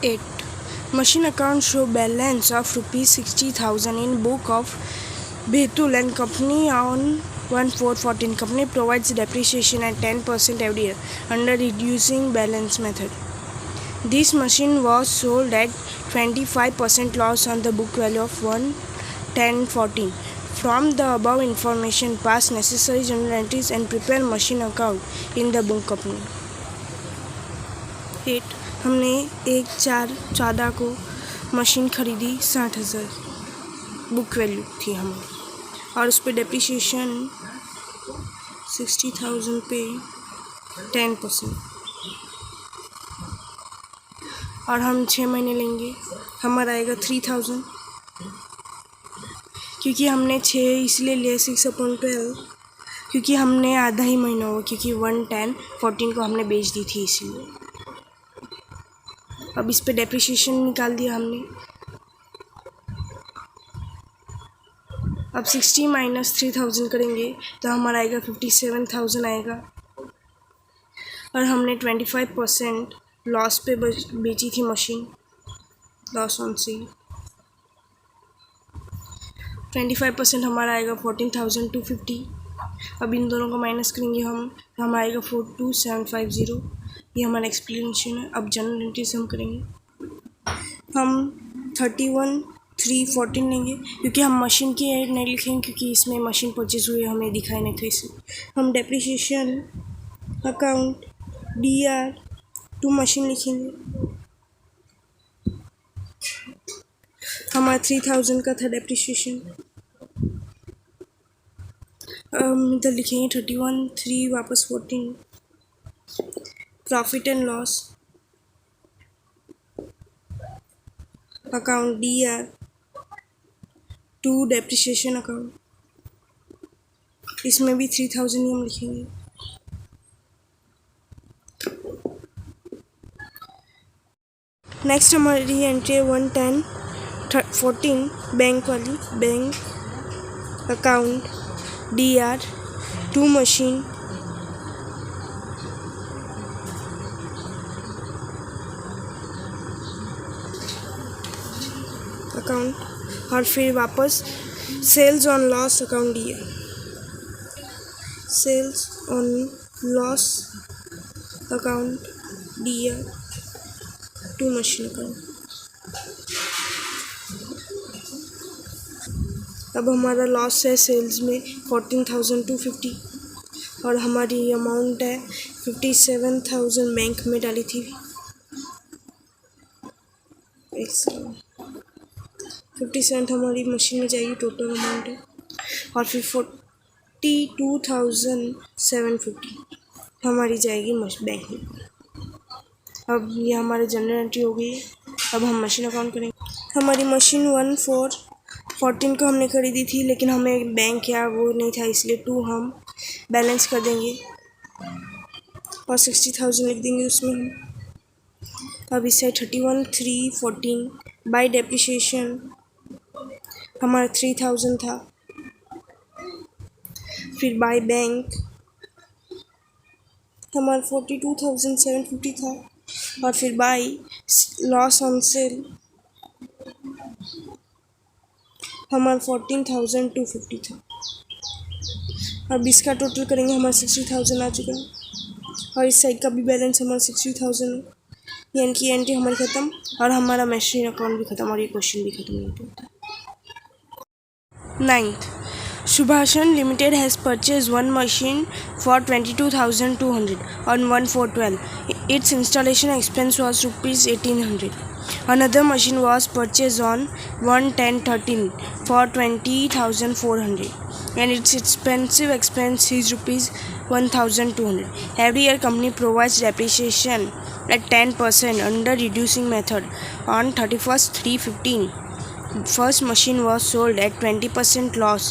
8. Machine account show balance of rupees 60,000 in book of Betul and Company on 1/4/14. Company provides depreciation at 10% every year under reducing balance method. This machine was sold at 25% loss on the book value of 1/10/14. From the above information, pass necessary journal entries and prepare machine account in the book company. 8. हमने 1/4/14 को machine खरीदी 60,000 book value थी हमारी और उस पर depreciation 60,000 पे 10% और हम 6 महीने लेंगे, हमारा आएगा 3,000 क्योंकि हमने 6 इसलिए लिया 6/12 क्योंकि हमने आधा ही महीना हुआ क्योंकि 1/10/14 को हमने बेच दी थी इसलिए। अब इस पे डेप्रिसिएशन निकाल दिया हमने। अब 60 माइनस 3,000 करेंगे तो हमारा आएगा 57,000 आएगा और हमने 25% लॉस पे बेची थी मशीन, लॉस ऑन सेल। 25% हमारा आएगा 14,250। अब इन दोनों को माइनस करेंगे हम तो हमारा आएगा 42,750। ये हमारा एक्सप्लेनेशन है। अब जनरल एंट्री से हम करेंगे, हम 31/3/14 लेंगे क्योंकि हम मशीन की एड नहीं लिखेंगे क्योंकि इसमें मशीन परचेज हुई हमें दिखाई नहीं था इसलिए। हम depreciation account DR to machine लिखेंगे। हमारा 3,000 का था डेप्रिसिएशन। इधर लिखेंगे 31/3 वापस 14 profit and loss account DR to depreciation account, इसमें भी 3,000 ही हम लिखेंगे। नेक्स्ट हमारी एंट्री है 1/10/14 बैंक वाली, bank account DR to machine account और फिर वापस sales on loss account DR, sales on loss account DR to machine account. अब हमारा लॉस है सेल्स में 14,250 और हमारी अमाउंट है 57,000 बैंक में डाली थी। 57 हमारी मशीन में जाएगी, टोटल अमाउंट है और फिर 42,750 हमारी जाएगी बैंक में। अब ये हमारे जनरल एंट्री हो गई है। अब हम मशीन अकाउंट करेंगे। हमारी मशीन 1/4/14 को हमने खरीदी थी लेकिन हमें बैंक या वो नहीं था इसलिए 2 हम बैलेंस कर देंगे और 60,000 लिख देंगे उसमें हम। अब इससे 31/3/14 बाय डेप्रिसिएशन हमारा 3,000 था, फिर बाय बैंक हमारा 42,750 था और फिर बाय लॉस ऑन सेल हमारा 14,250 था। अब इसका टोटल करेंगे, हमारा 60,000 आ चुका है और इस साइड का भी बैलेंस हमारा 60,000 है, यानी कि एंट्री हमारी ख़त्म और हमारा मशीन अकाउंट भी ख़त्म और ये क्वेश्चन भी ख़त्म नहीं होता। 9th, Subhashan Limited has purchased one machine for 22,200 on 1/4/12. Its installation expense was rupees 1,800. Another machine was purchased on 1/10/13 for 20,400 and its expensive expense is rupees 1,200. Every year company provides depreciation at 10% under reducing method on 31/3/15. First machine was sold at 20% loss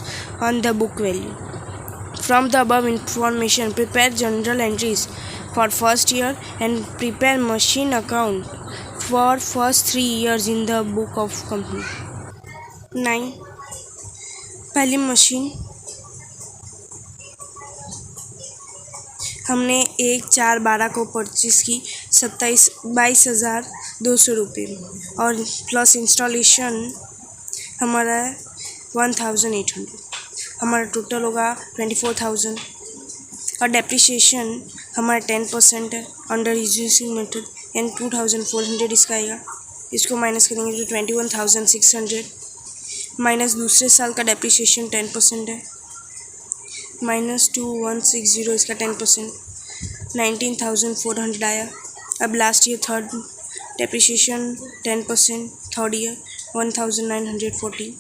on the book value. From the above information, prepare journal entries for first year and prepare machine account for first 3 years in the book of company. 9. पहली machine हमने 1/4/12 को purchase की 22,000 ₹200 और plus installation हमारा है 1800। हमारा total होगा 24,000 और डेप्रिसिएशन हमारा 10% है अंडर यूजिंग मेथड यानी 2,400 इसका आएगा। इसको माइनस करेंगे तो 21,600 माइनस दूसरे साल का डेप्रिसिएशन 10% है -2160 इसका 10% 19,400 आया। अब last year third depreciation 10% third year 1,940।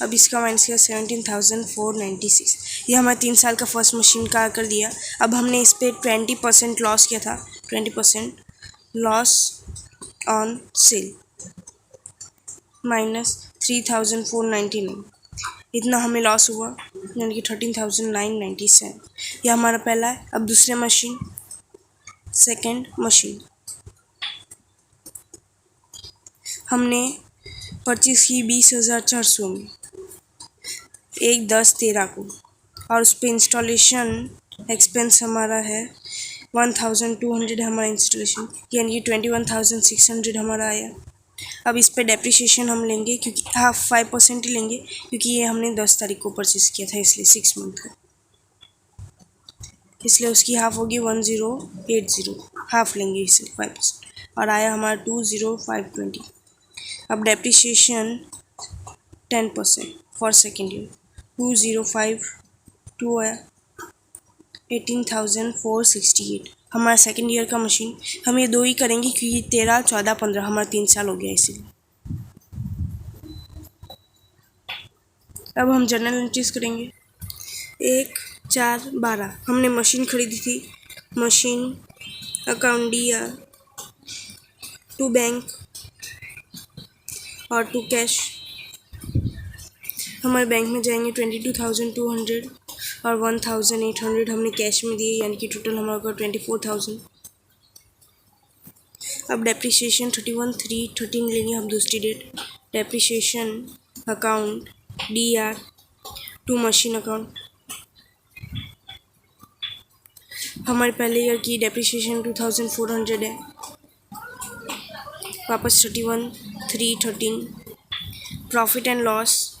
अब इसका माइनस किया 17,496। ये हमारे 3 साल का फर्स्ट मशीन का कर दिया। अब हमने इस पर 20% लॉस किया था, 20% लॉस ऑन सेल -3,499 इतना हमें लॉस हुआ यानी कि 13,997। यह हमारा पहला है। अब दूसरे मशीन सेकंड मशीन हमने परचेज की 20,400 में 1/10/13 को और उस पर इंस्टॉलेशन एक्सपेंस हमारा है 1,200 हमारा इंस्टॉलेशन यानी कि 21,600 हमारा आया। अब इस पर डेप्रिसिएशन हम लेंगे क्योंकि 5% ही लेंगे क्योंकि ये हमने 10 तारीख को परचेज़ किया था इसलिए 6 मंथ का, इसलिए उसकी हाफ होगी 1080 हाफ लेंगे इसलिए 5% और आया हमारा 20520। अब डेप्रिसिएशन 10% फॉर सेकेंड ईयर 2052 आया 18,468 हमारा सेकेंड ईयर का मशीन। हम ये 2 ही करेंगे क्योंकि 13, 14, 15 हमारा 3 साल हो गया इसीलिए। अब हम जर्नल एंट्रीज करेंगे। 1, 4, 12 हमने मशीन खरीदी थी। मशीन अकाउंट दिया, टू बैंक और टू कैश। हमारे बैंक में जाएंगे 22,200 और 1,800 हमने कैश में दिए यानी कि टोटल हमारा 24,000। अब डेप्रिसिएशन 31/3/13 लेंगे हम दूसरी date. Depreciation account DR to machine account. हमारे पहले ईयर की डेप्रिसिएशन 2,400 है। वापस 31/3/13 profit and loss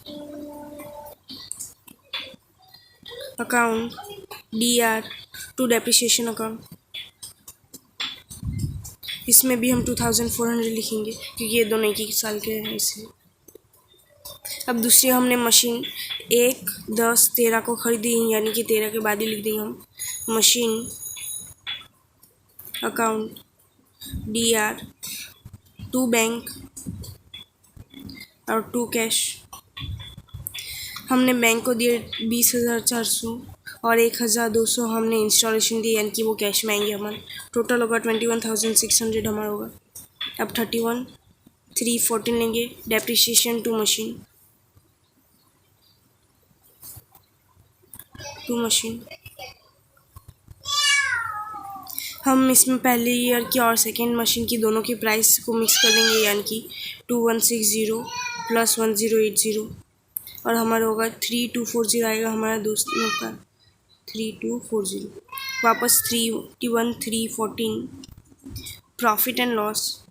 account DR to depreciation account. इसमें भी हम 2,400 लिखेंगे क्योंकि ये दोनों एक ही साल के हैं इसलिए। अब दूसरी हमने मशीन 1/10/13 को खरीदी यानी कि 13 के बाद ही लिख देंगे हम। Machine account DR to bank और टू कैश। हमने बैंक को दिए 20,400 और 1,200 हमने इंस्टॉलेशन दी यानी कि वो कैश में आएंगे हमारे। टोटल होगा 21,600 हमारा होगा। अब 31/3/14 लेंगे डेप्रिसिएशन टू मशीन हम इसमें पहले ईयर की और सेकेंड मशीन की दोनों की प्राइस को मिक्स कर देंगे यानी कि 2160 + 1080 और हमारा होगा 3240 आएगा हमारा दोस्तों का 3240। वापस 31/3/14 profit and loss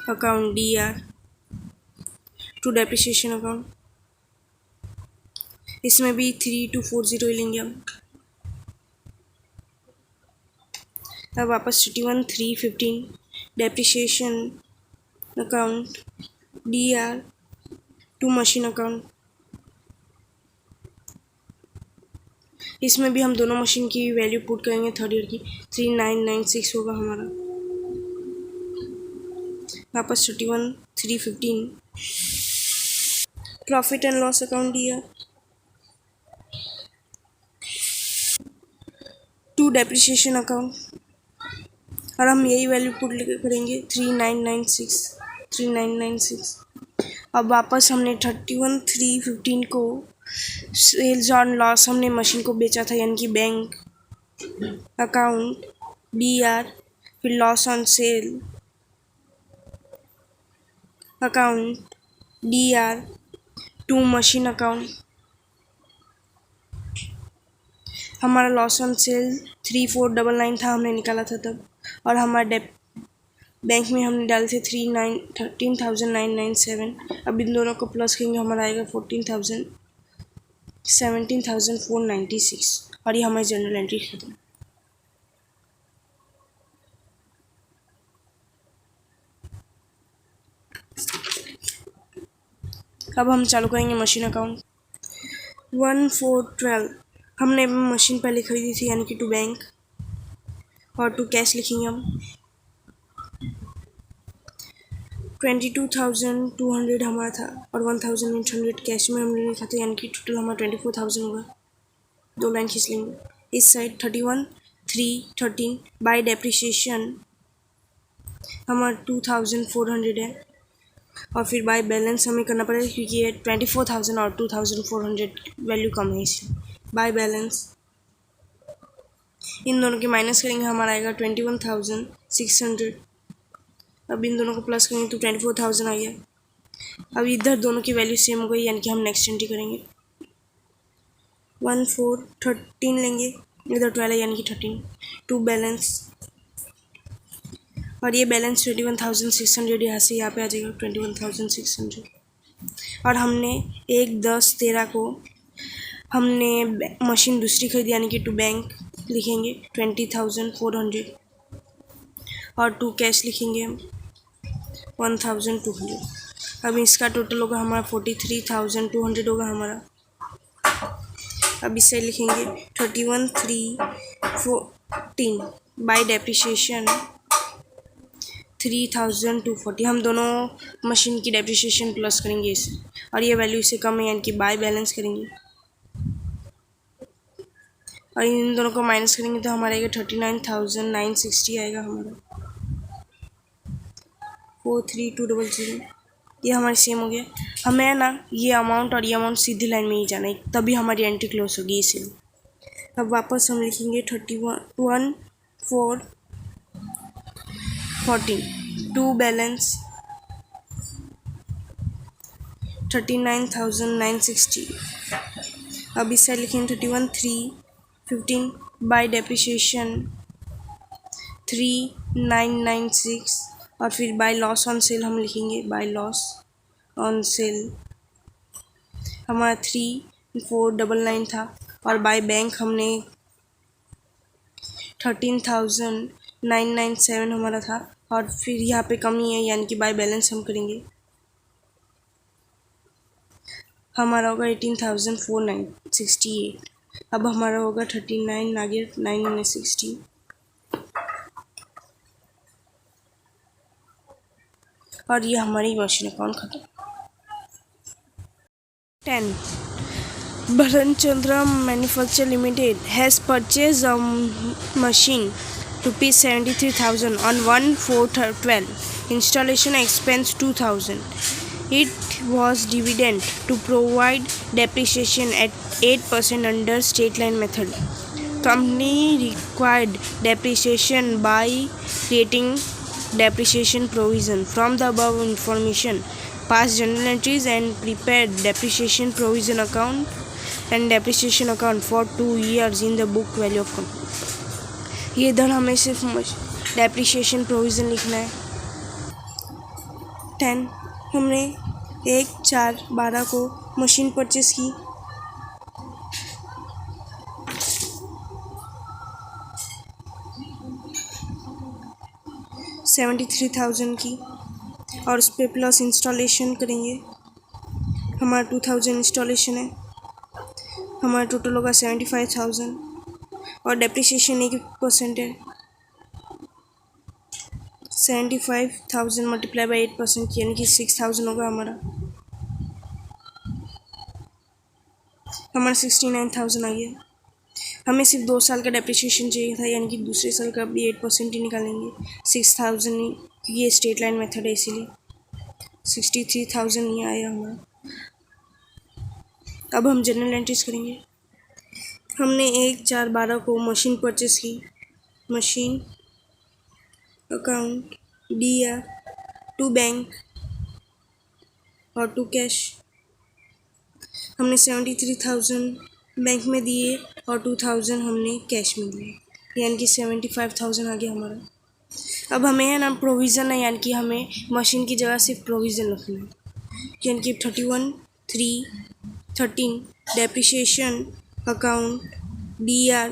account DR to depreciation account. इसमें भी 3240 लेंगे हम। अब वापस 31/3/15 depreciation account DR to machine account. इसमें भी हम दोनों मशीन की वैल्यू पुट करेंगे थर्ड ईयर की 3996 होगा हमारा। वापस 31/3/15 profit and loss account DR to depreciation account और हम यही वैल्यू पुट करेंगे 3996। अब वापस हमने 31/3/15 को सेल्स ऑन लॉस हमने मशीन को बेचा था यानी कि बैंक अकाउंट DR फिर loss on sale account DR to machine account. हमारा लॉस ऑन सेल 3499 था हमने निकाला था तब। और हमारा बैंक में हमने डाले थे 13,997। अब इन दोनों को प्लस करेंगे, हमारा आएगा 17,496 और ये हमारी जनरल एंट्री खत्म। अब हम चालू करेंगे मशीन अकाउंट। 1/4/12 हमने मशीन पहले खरीदी थी, यानी कि टू बैंक, और टू कैश लिखेंगे हम। 22,200 हमारा था और 1,800 कैश में हमने लिखा था, यानी कि टोटल हमारा 24,000 होगा। दो लाइन खींच लेंगे इस साइड। 31,313 बाय डेप्रिसिएशन हमारा 2,400 है, और फिर बाय बैलेंस हमें करना पड़ेगा क्योंकि ये 24,000 और 2,400 वैल्यू कम है, इसलिए बाय बैलेंस इन दोनों के माइनस करेंगे, हमारा आएगा 21,600। अब इन दोनों को प्लस करेंगे तो 24,000 आ गया। अब इधर दोनों की वैल्यू सेम हो गई, यानी कि हम नेक्स्ट एंट्री करेंगे। 1,413 लेंगे, इधर 12 है यानी कि 13 टू बैलेंस, और ये बैलेंस 21,600 यहाँ से यहाँ पे आ जाएगा 21,600। और हमने 1/10/13 को हमने मशीन दूसरी खरीदी, यानी कि टू बैंक लिखेंगे 20,400 और टू कैश लिखेंगे 1,200। अब इसका टोटल होगा हमारा 43,200 होगा हमारा। अब इससे लिखेंगे 31,314 बाय डेप्रिसिएशन 3,240। हम दोनों मशीन की डेप्रिसिएशन प्लस करेंगे इसे, और ये वैल्यू इससे कम है, यानी कि बाय बैलेंस करेंगे और इन दोनों को माइनस करेंगे तो हमारा आएगा 39,960 आएगा हमारा। 43200 ये हमारे सेम हो गया। हमें ना ये अमाउंट और ये अमाउंट सीधी लाइन में ही जाना है, तभी हमारी एंट्री क्लोज होगी इसीलिए। अब वापस हम लिखेंगे 31,414 टू बैलेंस 39,960। अब इस साइड लिखेंगे 31,315 बाय डेप्रिसिएशन 3,996 और फिर बाय लॉस ऑन सेल हम लिखेंगे बाय लॉस ऑन सेल हमारा 3,499 था, और बाय बैंक हमने 13,997 हमारा था, और फिर यहाँ पे कमी है, यानी कि बाय बैलेंस हम करेंगे, हमारा होगा 18,468। अब हमारा होगा 39 आगे 960, और ये हमारी मशीन अकाउंट खत्म। 10 Bharanchandra Manufacture Limited has purchased a machine ₹73,000 on 1/4/12. Installation expense 2,000. It was dividend to provide depreciation at 8% under state line method. Company required depreciation by creating depreciation provision. From the above information, pass journal entries and prepare depreciation provision account and depreciation account for 2 years in the book value of company. ये इधर हमें सिर्फ depreciation provision लिखना है। 10 हमने 1/4/12 को machine purchase की, $73,000 की, और उस पर प्लस इंस्टॉलेशन करेंगे, हमारा 2,000 इंस्टॉलेशन है, हमारा टोटल होगा 75,000, और डेप्रिसिएशन 1% है, 75,000 मल्टीप्लाई बाई 8% यानी कि 6,000 होगा हमारा 69,000 आ गया। हमें सिर्फ 2 साल का डेप्रिसिएशन चाहिए था, यानी कि दूसरे साल का भी 8% ही निकालेंगे 6,000 ही, क्योंकि ये स्टेट लाइन मेथड है इसीलिए 63,000 ही आया हमारा। अब हम जनरल एंट्रीज करेंगे। हमने 1/4/12 को मशीन परचेस की, मशीन अकाउंट दिया टू बैंक और टू कैश। हमने 73,000 बैंक में दिए और 2,000 हमने कैश में दिए, यानी कि 75,000 आ गया हमारा। अब हमें है ना प्रोविज़न है, यानी कि हमें मशीन की जगह सिर्फ प्रोविज़न रखना है, यानी कि 31(3)(13) depreciation account DR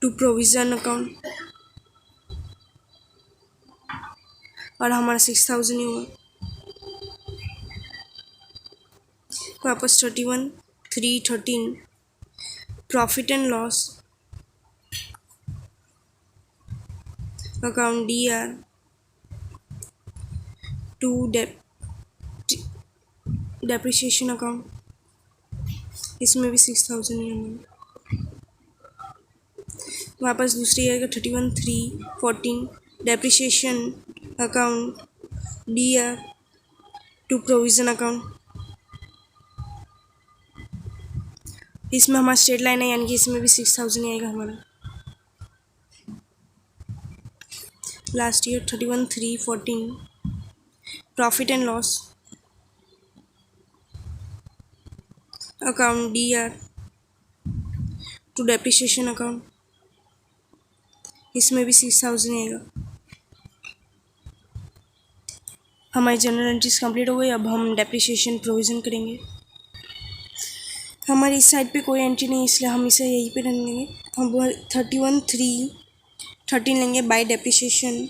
to provision account, और हमारा 6000 ही होगा। वापस 31(3)(13 profit and loss account DR to depreciation account, इसमें भी 6000 ही होगा। वापस दूसरी आएगा 31(3)(14 depreciation account DR to provision account, इसमें हमारा स्ट्रेट लाइन है, यानी कि इसमें भी 6000 ही आएगा हमारा। Last year 31(3)(14 profit and loss account DR to depreciation account, इसमें भी 6000 आएगा। हमारी जनरल एंट्रीज कंप्लीट हो गई। अब हम डेप्रिसिएशन प्रोविज़न करेंगे। हमारी इस साइड पे कोई एंट्री नहीं, इसलिए हम इसे यहीं पे रख लेंगे। हम 31(3)(13 लेंगे बाय डेप्रिसिएशन,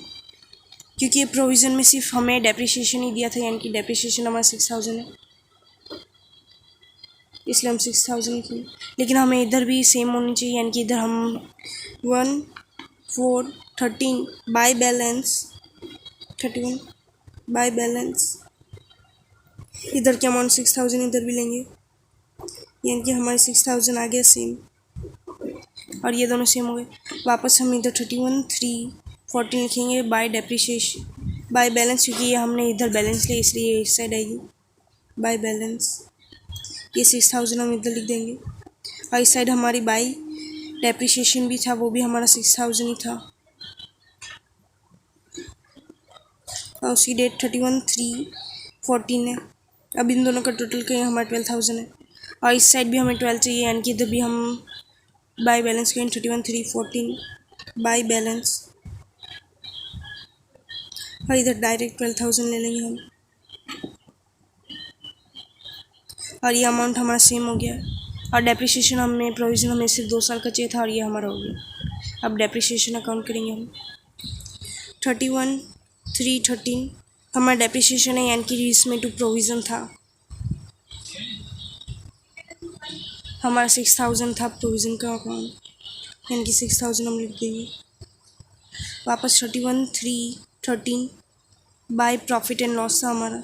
क्योंकि ये प्रोविज़न में सिर्फ हमें डेप्रिसिएशन ही दिया था, यानी कि डेप्रिसिएशन हमारा 6000 है, इसलिए हम 6000 लिखेंगे। लेकिन हमें इधर भी सेम होनी चाहिए, यानी कि इधर हम 1(4)(13 बाय बैलेंस 31 बाय बैलेंस, इधर के अमाउंट 6000 इधर भी लेंगे, यानी कि हमारे 6000 आ गया सेम, और ये दोनों सेम हो गए। वापस हम इधर 31(3)(14 लिखेंगे बाय डेप्रिसिएशन बाय बैलेंस, क्योंकि ये हमने इधर बैलेंस लिया इसलिए ये इस साइड आएगी बाय बैलेंस। ये 6000 हम इधर लिख देंगे, और इस साइड हमारी बाय डेप्रिसिएशन भी था, वो भी हमारा 6000 ही था, और उसकी डेट 31(3)(14 है। अब इन दोनों का टोटल करें हमारा 12000 है, और इस साइड भी हमें 12 चाहिए, यानी कि इधर भी हम बाय बैलेंस करें 31(3)(14 बाय बैलेंस, और इधर डायरेक्ट 12000 ले लेंगे हम, और ये अमाउंट हमारा सेम हो गया। और डेप्रिसिएशन हमें प्रोविज़न हमें सिर्फ 2 साल का चाहिए था, और ये हमारा हो गया। अब डेप्रिसिएशन अकाउंट करेंगे हम 31(3)(13 हमारा डेप्रिसिएशन है, यानी कि इसमें टू प्रोविज़न था, हमारा 6000 था प्रोविज़न का अकाउंट, यानी कि 6000 हम लिख देंगे। वापस 31(3)(13 बाय प्रॉफिट एंड लॉस था हमारा,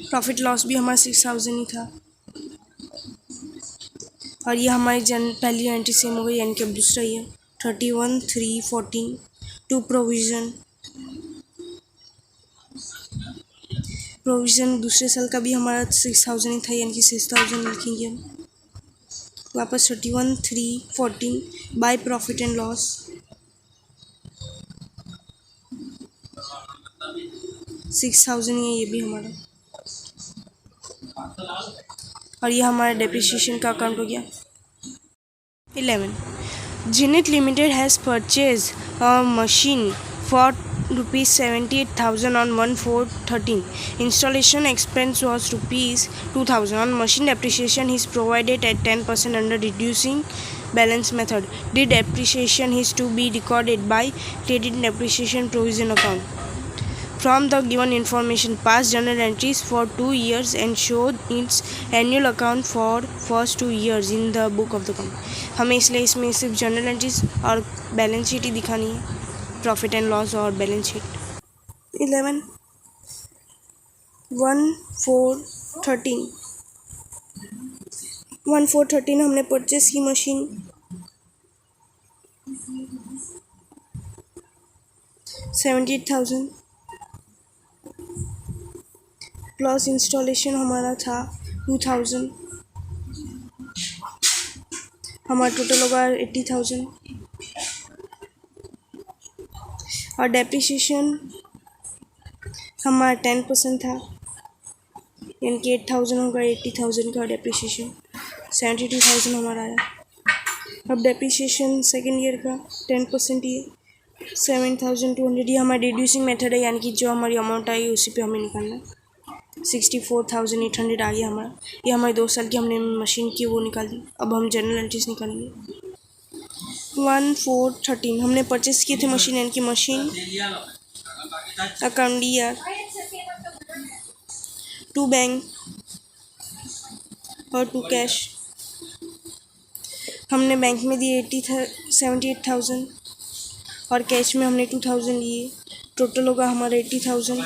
प्रॉफिट लॉस भी हमारा 6000 ही था, और ये हमारी पहली एंट्री सेम हो गई, यानी कि अब दूसरा ही है 31(3)(14 टू प्रोविज़न दूसरे साल का भी हमारा 6000 ही था, यानी कि 6000 लिखेंगे हम। वापस 31(3)(14 बाय प्रॉफिट एंड लॉस 6000 ही है ये भी हमारा, और ये हमारा डेप्रिसिएशन का अकाउंट हो गया। 11. Zenith Limited has purchased a machine for rupees 78,000 on 1/4/13. Installation expense was rupees 2,000. On machine depreciation is provided at 10% under reducing balance method. The depreciation is to be recorded by credit depreciation provision account. From the given information, pass journal entries for 2 years and show its annual account for first 2 years in the book of the company. हमें इसलिए इसमें सिर्फ journal entries और balance sheet ही दिखानी है, profit and loss और balance sheet. 11 1/4/13 1/4/13 हमने purchase की मशीन 78,000 प्लस इंस्टॉलेशन हमारा था 2000, हमारा टोटल होगा 80,000, और डेप्रिसिएशन हमारा 10% था, यानी कि 8,000 होगा, 80,000 का डेप्रिसिएशन 72,000 हमारा आया। अब डेप्रिसिएशन सेकेंड ईयर का 10% ये 7,200, ये हमारा रिड्यूसिंग मेथड है, यानी कि जो हमारी अमाउंट आई उसी पे हमें निकालना है। 64,800 आ गया हमारा। ये हमारे 2 साल की हमने मशीन की वो निकाल दी। अब हम जनरल एंट्रीज निकालेंगे। 1/4/13 हमने परचेस किए थे मशीन, यानी कि machine account DR, to bank और टू कैश। हमने बैंक में दिए 78,000 और कैश में हमने 2,000 लिए। टोटल होगा हमारा 80,000।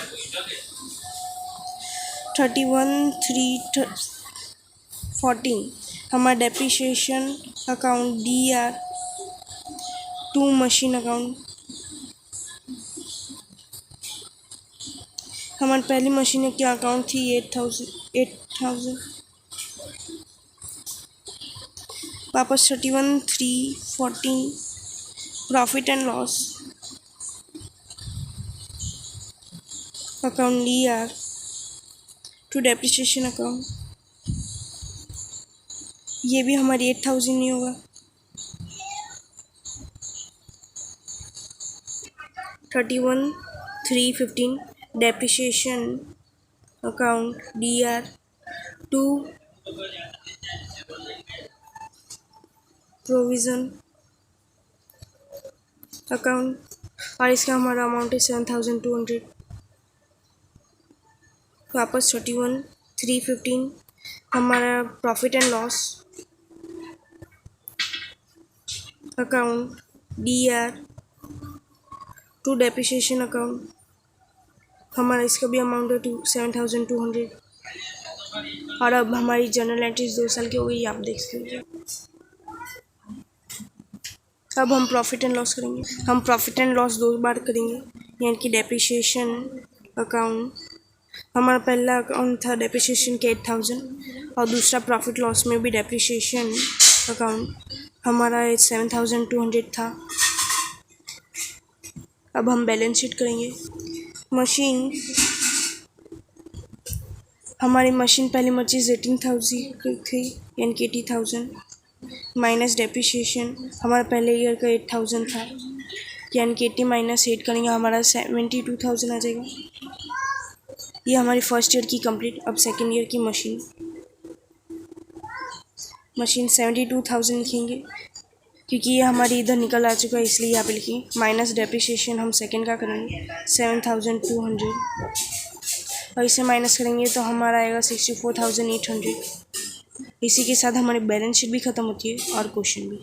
31/3/14 हमारा depreciation account DR, to machine account. हमारी पहली मशीन की अकाउंट थी 8,000। वापस 31/3/14 profit and loss account DR, to depreciation account. ये भी हमारी 8,000 नहीं होगा। 31/3/15 depreciation account DR, to provision account, और इसका हमारा अमाउंट है 7,200। वापस 31/3/15 हमारा profit and loss account DR, to depreciation account. हमारा इसका भी अमाउंट है 7,200। और अब हमारी जनरल एंट्रीज 2 साल की हो गई, आप देख सकते हैं। अब हम प्रॉफिट एंड लॉस करेंगे। हम प्रॉफिट एंड लॉस 2 बार करेंगे, यानी कि डेप्रिसिएशन अकाउंट। हमारा पहला अकाउंट था डेप्रिसिएशन के 8,000 और दूसरा प्रॉफिट लॉस में भी डेप्रिसिएशन अकाउंट हमारा 7,200 था। अब हम बैलेंस शीट करेंगे। मशीन, हमारी मशीन पहली परचेज 18,000 थी, यानी कि 80,000 माइनस डेप्रिसिएशन। हमारा पहले ईयर का 8,000 था, यानी कि 80 माइनस 8 करेंगे हमारा 72,000 आ जाएगा। ये हमारी फर्स्ट ईयर की कंप्लीट। अब सेकेंड ईयर की मशीन 72,000 लिखेंगे, क्योंकि ये हमारी इधर निकल आ चुका है, इसलिए यहाँ पे लिखेंगे। माइनस डेप्रिसिएशन हम सेकेंड का करेंगे 7,200, और इसे माइनस करेंगे तो हमारा आएगा 64,800। इसी के साथ हमारी बैलेंस शीट भी ख़त्म होती है और क्वेश्चन भी।